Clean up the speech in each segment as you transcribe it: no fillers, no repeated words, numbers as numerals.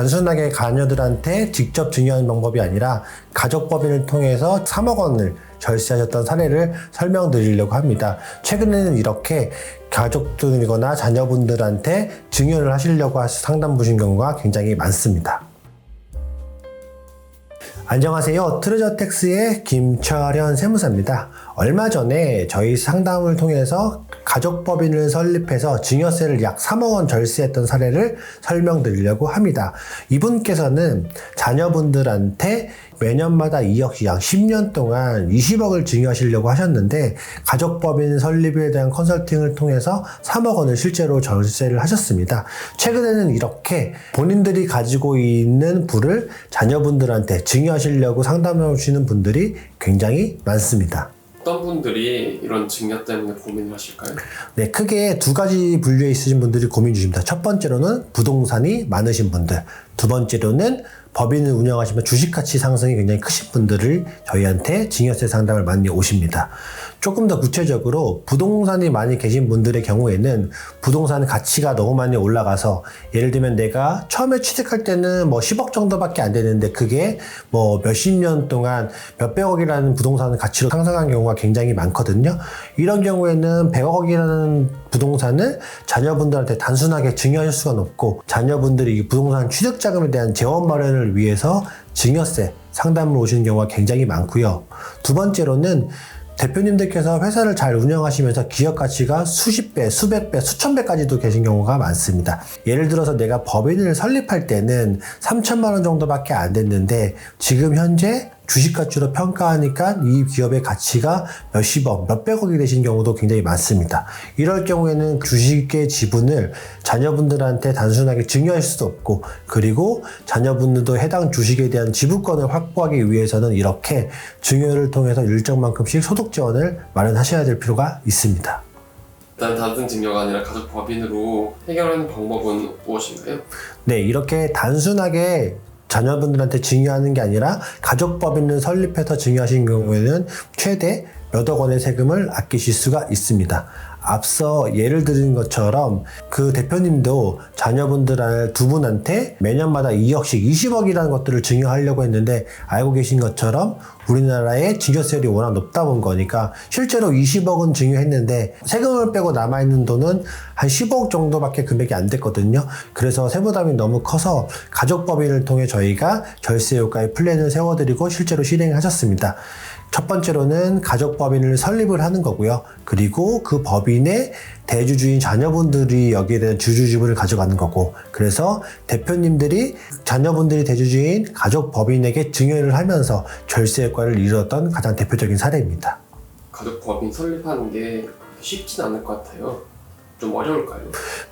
단순하게 자녀들한테 직접 증여하는 방법이 아니라 가족법인을 통해서 3억 원을 절세하셨던 사례를 설명드리려고 합니다. 최근에는 이렇게 가족들이거나 자녀분들한테 증여를 하시려고 상담 보신 경우가 굉장히 많습니다. 안녕하세요. 트레저택스의 김철현 세무사입니다. 얼마 전에 저희 상담을 통해서 가족법인을 설립해서 증여세를 약 3억 원 절세했던 사례를 설명드리려고 합니다. 이분께서는 자녀분들한테 매년마다 2억씩 약 10년 동안 20억을 증여하시려고 하셨는데 가족법인 설립에 대한 컨설팅을 통해서 3억 원을 실제로 절세를 하셨습니다. 최근에는 이렇게 본인들이 가지고 있는 부를 자녀분들한테 증여하시려고 상담해 주시는 분들이 굉장히 많습니다. 어떤 분들이 이런 증여 때문에 고민을 하실까요? 네, 크게 두 가지 분류에 있으신 분들이 고민 주십니다. 첫 번째로는 부동산이 많으신 분들, 두 번째로는 법인을 운영하시면 주식가치 상승이 굉장히 크신 분들을 저희한테 증여세 상담을 많이 오십니다. 조금 더 구체적으로 부동산이 많이 계신 분들의 경우에는 부동산 가치가 너무 많이 올라가서 예를 들면 내가 처음에 취득할 때는 10억 정도밖에 안 되는데 그게 몇십 년 동안 몇백억이라는 부동산 가치로 상승한 경우가 굉장히 많거든요. 이런 경우에는 100억이라는 부동산을 자녀분들한테 단순하게 증여할 수가 없고 자녀분들이 이 부동산 취득 자금에 대한 재원 마련을 위해서 증여세 상담을 오시는 경우가 굉장히 많고요. 두 번째로는 대표님들께서 회사를 잘 운영하시면서 기업 가치가 수십 배, 수백 배, 수천 배까지도 계신 경우가 많습니다. 예를 들어서 내가 법인을 설립할 때는 3천만 원 정도밖에 안 됐는데 지금 현재 주식 가치로 평가하니까 이 기업의 가치가 몇십억, 몇백억이 되신 경우도 굉장히 많습니다. 이럴 경우에는 주식의 지분을 자녀분들한테 단순하게 증여할 수도 없고 그리고 자녀분들도 해당 주식에 대한 지분권을 확보하기 위해서는 이렇게 증여를 통해서 일정만큼씩 소득 지원을 마련하셔야 될 필요가 있습니다. 일단 단순 증여가 아니라 가족 법인으로 해결하는 방법은 무엇인가요? 네, 이렇게 단순하게 자녀분들한테 증여하는 게 아니라 가족법인을 설립해서 증여하신 경우에는 최대 몇억 원의 세금을 아끼실 수가 있습니다. 앞서 예를 드린 것처럼 그 대표님도 자녀분들 두 분한테 매년마다 2억씩 20억이라는 것들을 증여하려고 했는데 알고 계신 것처럼 우리나라의 증여세율이 워낙 높다 본 거니까 실제로 20억은 증여했는데 세금을 빼고 남아있는 돈은 한 10억 정도밖에 금액이 안 됐거든요. 그래서 세부담이 너무 커서 가족법인을 통해 저희가 절세 효과의 플랜을 세워드리고 실제로 실행하셨습니다. 첫 번째로는 가족법인을 설립을 하는 거고요. 그리고 그 법인의 대주주인 자녀분들이 여기에 대한 주주지분을 가져가는 거고 그래서 대표님들이 자녀분들이 대주주인 가족법인에게 증여를 하면서 절세 효과를 이루었던 가장 대표적인 사례입니다. 가족법인 설립하는 게 쉽진 않을 것 같아요. 좀 어려울까요?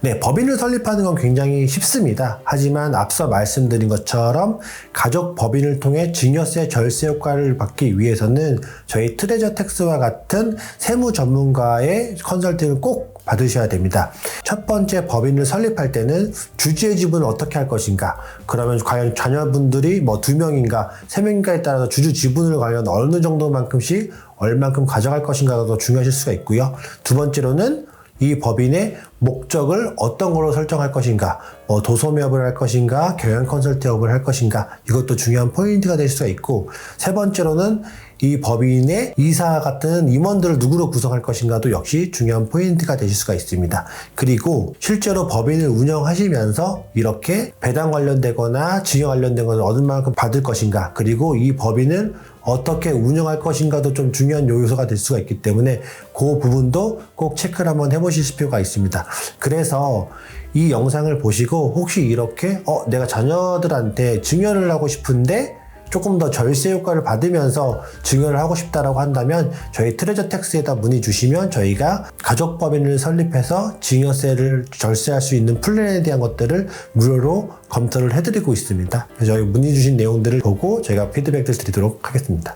네, 법인을 설립하는 건 굉장히 쉽습니다. 하지만 앞서 말씀드린 것처럼 가족 법인을 통해 증여세 절세 효과를 받기 위해서는 저희 트레저택스와 같은 세무 전문가의 컨설팅을 꼭 받으셔야 됩니다. 첫 번째 법인을 설립할 때는 주주의 지분을 어떻게 할 것인가 그러면 과연 자녀분들이 2명인가 3명인가에 따라서 주주 지분을 과연 어느 정도만큼씩 얼만큼 가져갈 것인가가 더 중요하실 수가 있고요. 두 번째로는 이 법인의 목적을 어떤 걸로 설정할 것인가, 도소매업을 할 것인가, 경영 컨설팅업을 할 것인가, 이것도 중요한 포인트가 될 수가 있고, 세 번째로는 이 법인의 이사 같은 임원들을 누구로 구성할 것인가도 역시 중요한 포인트가 되실 수가 있습니다. 그리고 실제로 법인을 운영하시면서 이렇게 배당 관련되거나 증여 관련된 것을 얻을 만큼 받을 것인가, 그리고 이 법인을 어떻게 운영할 것인가도 좀 중요한 요소가 될 수가 있기 때문에 그 부분도 꼭 체크를 한번 해보실 필요가 있습니다. 그래서 이 영상을 보시고 혹시 이렇게 내가 자녀들한테 증여를 하고 싶은데 조금 더 절세 효과를 받으면서 증여를 하고 싶다라고 한다면 저희 트레저택스에다 문의 주시면 저희가 가족법인을 설립해서 증여세를 절세할 수 있는 플랜에 대한 것들을 무료로 검토를 해드리고 있습니다. 그래서 저희 문의 주신 내용들을 보고 저희가 피드백을 드리도록 하겠습니다.